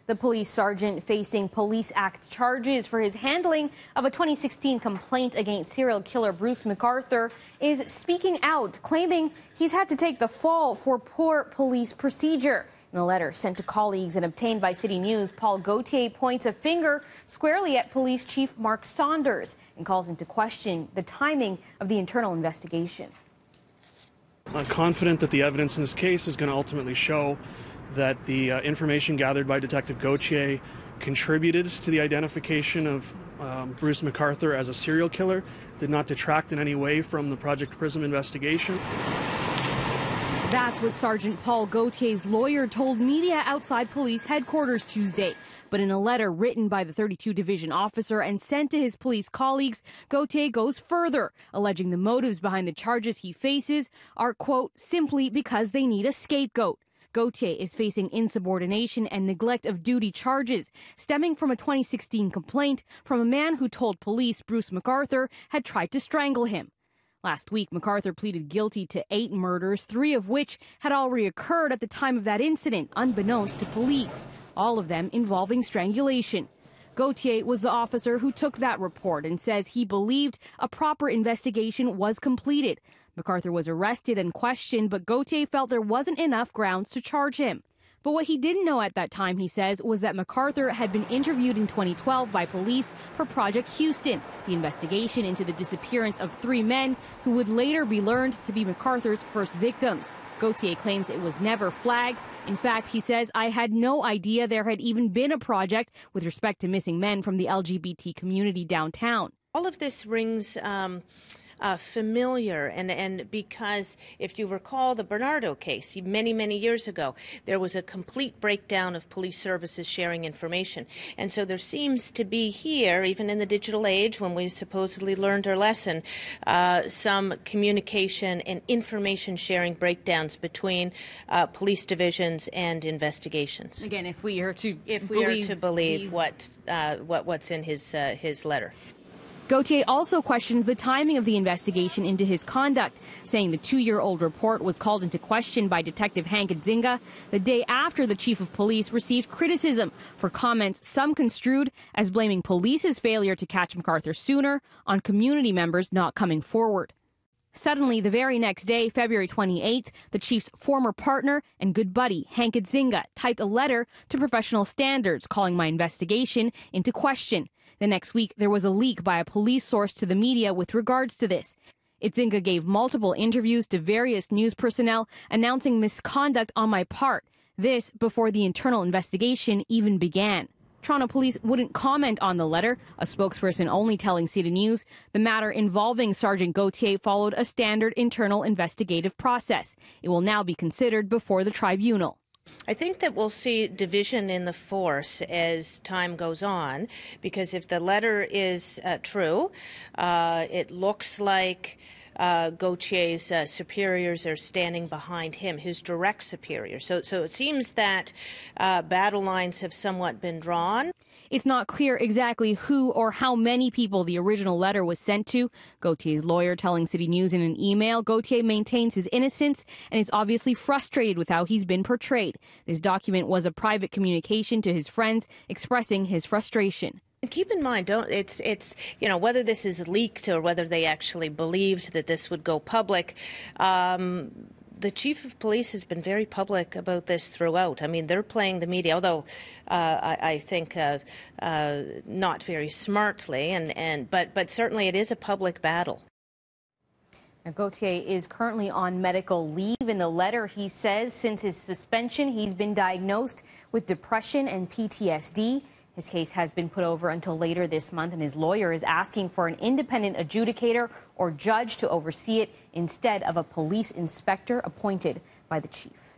The police sergeant facing Police Act charges for his handling of a 2016 complaint against serial killer Bruce McArthur is speaking out, claiming he's had to take the fall for poor police procedure. In a letter sent to colleagues and obtained by City News, Paul Gauthier points a finger squarely at Police Chief Mark Saunders and calls into question the timing of the internal investigation. I'm confident that the evidence in this case is going to ultimately show that the information gathered by Detective Gauthier contributed to the identification of Bruce McArthur as a serial killer, did not detract in any way from the Project Prism investigation. That's what Sergeant Paul Gauthier's lawyer told media outside police headquarters Tuesday. But in a letter written by the 32 Division officer and sent to his police colleagues, Gauthier goes further, alleging the motives behind the charges he faces are, quote, simply because they need a scapegoat. Gauthier is facing insubordination and neglect of duty charges stemming from a 2016 complaint from a man who told police Bruce McArthur had tried to strangle him. Last week, McArthur pleaded guilty to 8 murders, 3 of which had already occurred at the time of that incident, unbeknownst to police, all of them involving strangulation. Gauthier was the officer who took that report and says he believed a proper investigation was completed. McArthur was arrested and questioned, but Gauthier felt there wasn't enough grounds to charge him. But what he didn't know at that time, he says, was that McArthur had been interviewed in 2012 by police for Project Houston, the investigation into the disappearance of 3 men who would later be learned to be McArthur's first victims. Gauthier claims it was never flagged. In fact, he says, I had no idea there had even been a project with respect to missing men from the LGBT community downtown. All of this rings familiar, and because if you recall the Bernardo case many years ago, there was a complete breakdown of police services sharing information. And so there seems to be here, even in the digital age when we supposedly learned our lesson, some communication and information sharing breakdowns between police divisions and investigations. Again, if we are to believe what's in his letter. Gauthier also questions the timing of the investigation into his conduct, saying the 2-year-old report was called into question by Detective Hank Nzinga the day after the chief of police received criticism for comments some construed as blaming police's failure to catch McArthur sooner on community members not coming forward. Suddenly, the very next day, February 28th, the chief's former partner and good buddy, Hank Nzinga, typed a letter to professional standards calling my investigation into question. The next week, there was a leak by a police source to the media with regards to this. Nzinga gave multiple interviews to various news personnel announcing misconduct on my part. This before the internal investigation even began. Toronto police wouldn't comment on the letter, a spokesperson only telling City News the matter involving Sergeant Gauthier followed a standard internal investigative process. It will now be considered before the tribunal. I think that we'll see division in the force as time goes on, because if the letter is true, it looks like Gauthier's superiors are standing behind him, his direct superiors. So it seems that battle lines have somewhat been drawn. It's not clear exactly who or how many people the original letter was sent to. Gauthier's lawyer telling City News in an email, Gauthier maintains his innocence and is obviously frustrated with how he's been portrayed. This document was a private communication to his friends expressing his frustration. And keep in mind, it's whether this is leaked or whether they actually believed that this would go public. The chief of police has been very public about this throughout. I mean, they're playing the media, although I think not very smartly, but certainly it is a public battle. Now, Gauthier is currently on medical leave. In the letter, he says since his suspension, he's been diagnosed with depression and PTSD. His case has been put over until later this month, and his lawyer is asking for an independent adjudicator or judge to oversee it instead of a police inspector appointed by the chief.